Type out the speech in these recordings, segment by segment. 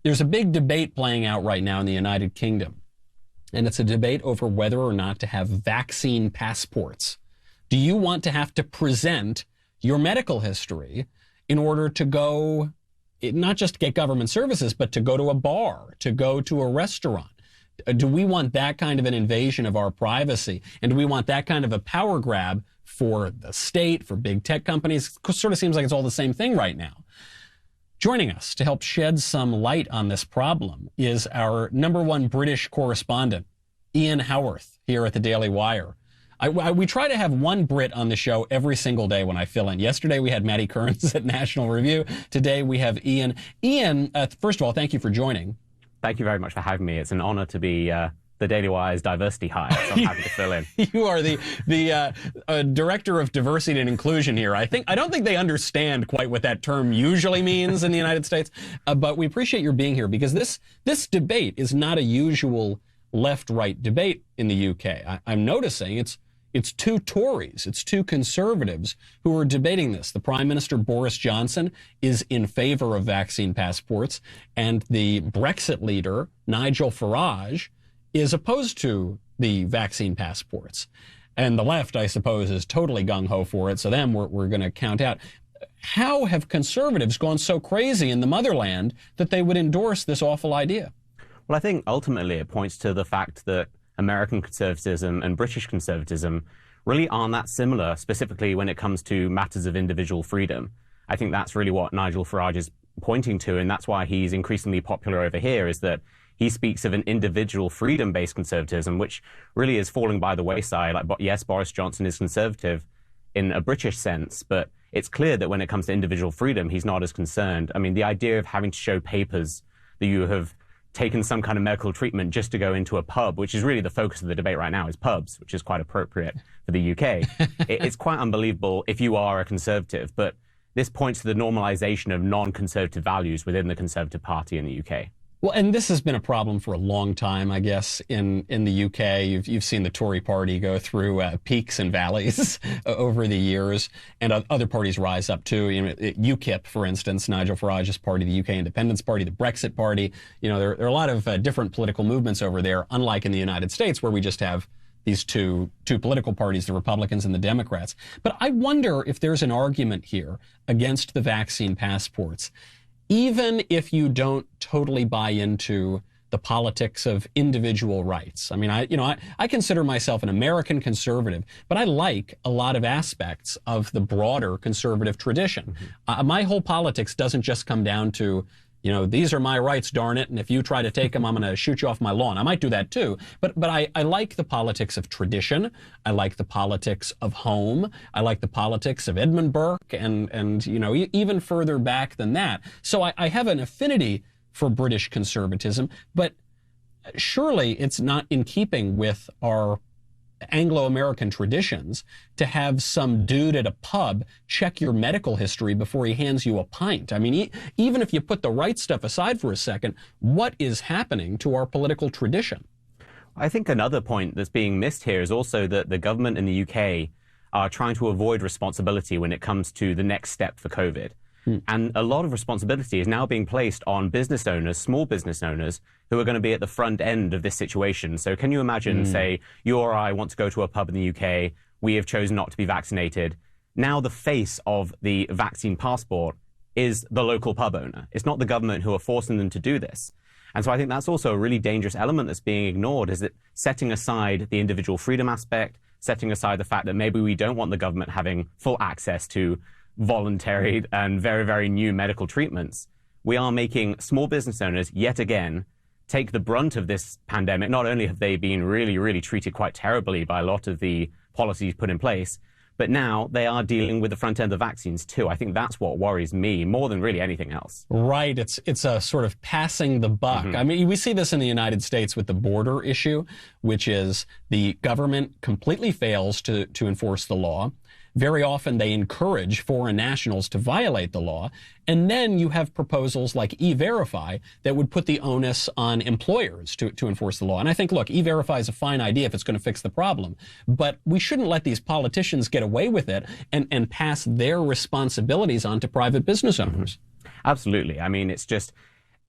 There's a big debate playing out right now in the United Kingdom, and it's a debate over whether or not to have vaccine passports. Do you want to have to present your medical history in order to go, not just get government services, but to go to a bar, to go to a restaurant? Do we want that kind of an invasion of our privacy? And do we want that kind of a power grab for the state, for big tech companies? It sort of seems like it's all the same thing right now. Joining us to help shed some light on this problem is our #1 British correspondent, Ian Haworth, here at the Daily Wire. We try to have one Brit on the show every single day when I fill in. Yesterday we had Maddie Kearns at National Review. Today we have Ian. Ian, first of all, thank you for joining. Thank you very much for having me. It's an honor to be the Daily Wire's diversity hire, so I'm happy to fill in. You are the director of diversity and inclusion here. I don't think they understand quite what that term usually means in the United States, but we appreciate your being here because this debate is not a usual left-right debate in the UK. I'm noticing it's two Tories, it's two conservatives who are debating this. The Prime Minister, Boris Johnson, is in favor of vaccine passports, and the Brexit leader, Nigel Farage, is opposed to the vaccine passports. And the left, I suppose, is totally gung-ho for it, so them we're going to count out. How have conservatives gone so crazy in the motherland that they would endorse this awful idea? Well, I think ultimately it points to the fact that American conservatism and British conservatism really aren't that similar, specifically when it comes to matters of individual freedom. I think that's really what Nigel Farage is pointing to, and that's why he's increasingly popular over here, is that he speaks of an individual freedom-based conservatism, which really is falling by the wayside. Like, yes, Boris Johnson is conservative in a British sense, but it's clear that when it comes to individual freedom, he's not as concerned. I mean, the idea of having to show papers that you have taken some kind of medical treatment just to go into a pub, which is really the focus of the debate right now, is pubs, which is quite appropriate for the UK. It's quite unbelievable if you are a conservative, but this points to the normalization of non-conservative values within the Conservative Party in the UK. Well, and this has been a problem for a long time, I guess, in the UK. You've seen the Tory party go through peaks and valleys over the years, and other parties rise up too. You know, UKIP, for instance, Nigel Farage's party, the UK Independence Party, the Brexit Party. You know, there are a lot of different political movements over there, unlike in the United States, where we just have these two political parties, the Republicans and the Democrats. But I wonder if there's an argument here against the vaccine passports. Even if you don't totally buy into the politics of individual rights. I mean, I consider myself an American conservative, but I like a lot of aspects of the broader conservative tradition. Mm-hmm. My whole politics doesn't just come down to, you know, these are my rights, darn it, and if you try to take them, I'm going to shoot you off my lawn. I might do that too, but I like the politics of tradition. I like the politics of home. I like the politics of Edmund Burke and you know, even further back than that. So I have an affinity for British conservatism, but surely it's not in keeping with our Anglo-American traditions to have some dude at a pub check your medical history before he hands you a pint. I mean, even if you put the right stuff aside for a second, what is happening to our political tradition? I think another point that's being missed here is also that the government in the UK are trying to avoid responsibility when it comes to the next step for COVID. And a lot of responsibility is now being placed on business owners, small business owners, who are going to be at the front end of this situation. So can you imagine, say, you or I want to go to a pub in the UK, we have chosen not to be vaccinated. Now the face of the vaccine passport is the local pub owner. It's not the government who are forcing them to do this. And so I think that's also a really dangerous element that's being ignored, is that setting aside the individual freedom aspect, setting aside the fact that maybe we don't want the government having full access to voluntary and very, very new medical treatments, we are making small business owners, yet again, take the brunt of this pandemic. Not only have they been really, really treated quite terribly by a lot of the policies put in place, but now they are dealing with the front end of vaccines too. I think that's what worries me more than really anything else. Right. It's a sort of passing the buck. I mean, we see this in the United States with the border issue, which is the government completely fails to enforce the law. Very often they encourage foreign nationals to violate the law. And then you have proposals like E-Verify that would put the onus on employers to enforce the law. And I think, look, E-Verify is a fine idea if it's going to fix the problem. But we shouldn't let these politicians get away with it and pass their responsibilities on to private business owners. Absolutely. I mean, it's just,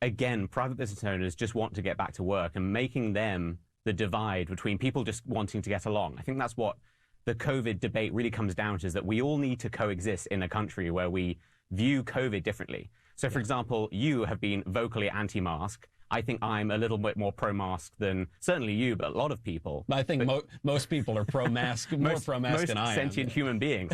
again, private business owners just want to get back to work, and making them the divide between people just wanting to get along. I think that's what the COVID debate really comes down to, is that we all need to coexist in a country where we view COVID differently. So, for example, you have been vocally anti-mask. I think I'm a little bit more pro-mask than certainly you, but a lot of people. I think most people are pro-mask, more pro-mask than I am. Most sentient human beings.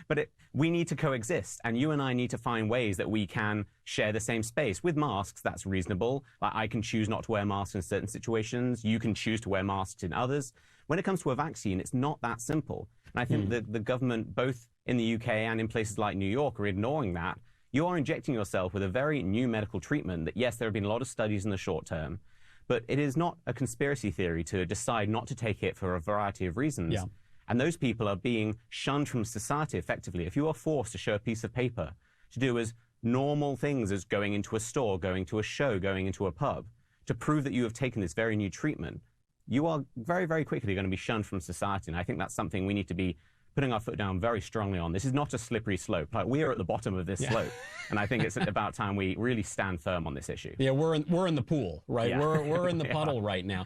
But we need to coexist, and you and I need to find ways that we can share the same space. With masks, that's reasonable. Like, I can choose not to wear masks in certain situations. You can choose to wear masks in others. When it comes to a vaccine, it's not that simple. And I think that the government, both in the UK and in places like New York, are ignoring that. You are injecting yourself with a very new medical treatment that, yes, there have been a lot of studies in the short term, but it is not a conspiracy theory to decide not to take it for a variety of reasons. Yeah. And those people are being shunned from society effectively. If you are forced to show a piece of paper to do as normal things as going into a store, going to a show, going into a pub, to prove that you have taken this very new treatment, you are very, very quickly going to be shunned from society. And I think that's something we need to be putting our foot down very strongly on. This is not a slippery slope. Like, we are at the bottom of this slope, and I think it's about time we really stand firm on this issue. Yeah, we're in the pool, right? Yeah. We're in the puddle right now.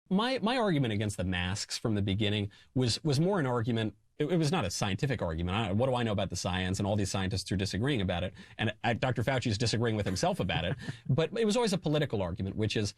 My argument against the masks from the beginning was more an argument. It was not a scientific argument. What do I know about the science? And all these scientists are disagreeing about it, and Dr. Fauci is disagreeing with himself about it. But it was always a political argument, which is,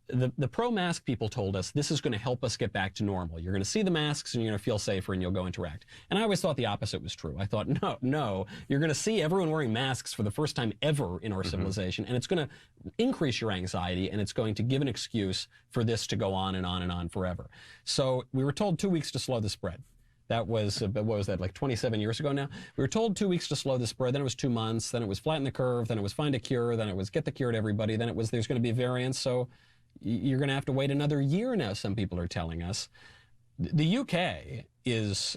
the pro-mask people told us this is going to help us get back to normal. You're going to see the masks and you're going to feel safer and you'll go interact. And I always thought the opposite was true. I thought, no, you're going to see everyone wearing masks for the first time ever in our civilization, and it's going to increase your anxiety, and it's going to give an excuse for this to go on and on and on forever. So we were told 2 weeks to slow the spread. That was, what was that, like 27 years ago now? We were told 2 weeks to slow the spread, then it was 2 months, then it was flatten the curve, then it was find a cure, then it was get the cure to everybody, then it was there's going to be variants, so you're going to have to wait another year now, some people are telling us. The UK is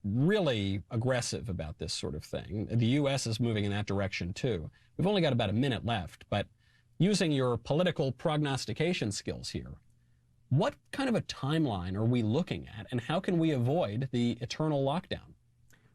really aggressive about this sort of thing. The US is moving in that direction too. We've only got about a minute left, but using your political prognostication skills here, what kind of a timeline are we looking at, and how can we avoid the eternal lockdown?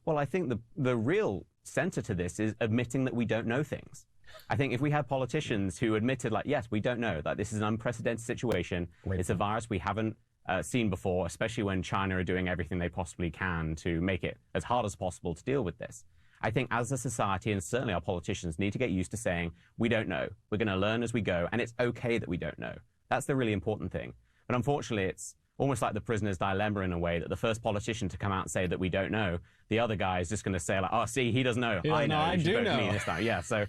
Well, I think the real center to this is admitting that we don't know things. I think if we had politicians who admitted, like, yes, we don't know, that this is an unprecedented situation, it's a virus we haven't seen before, especially when China are doing everything they possibly can to make it as hard as possible to deal with this. I think as a society, and certainly our politicians, need to get used to saying, we don't know. We're going to learn as we go, and it's okay that we don't know. That's the really important thing. But unfortunately, it's almost like the prisoner's dilemma in a way, that the first politician to come out and say that we don't know, the other guy is just going to say, like, oh, see, he doesn't know. Yeah, I know. I do know. Me this time. Yeah, so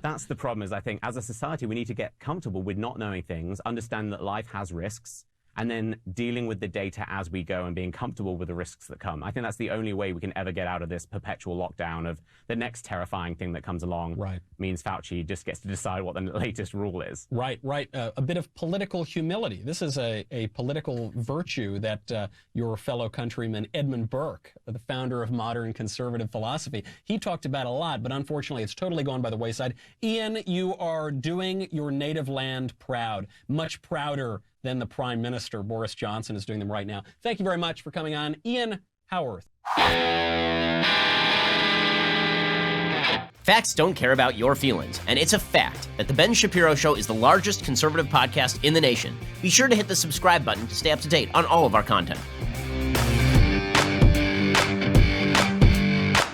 that's the problem, is I think as a society, we need to get comfortable with not knowing things, understand that life has risks, and then dealing with the data as we go and being comfortable with the risks that come. I think that's the only way we can ever get out of this perpetual lockdown of the next terrifying thing that comes along. Right. Means Fauci just gets to decide what the latest rule is. Right. A bit of political humility. This is a political virtue that your fellow countryman Edmund Burke, the founder of modern conservative philosophy, he talked about a lot, but unfortunately it's totally gone by the wayside. Ian, you are doing your native land proud, much prouder than the Prime Minister, Boris Johnson, is doing them right now. Thank you very much for coming on. Ian Haworth. Facts don't care about your feelings, and it's a fact that The Ben Shapiro Show is the largest conservative podcast in the nation. Be sure to hit the subscribe button to stay up to date on all of our content.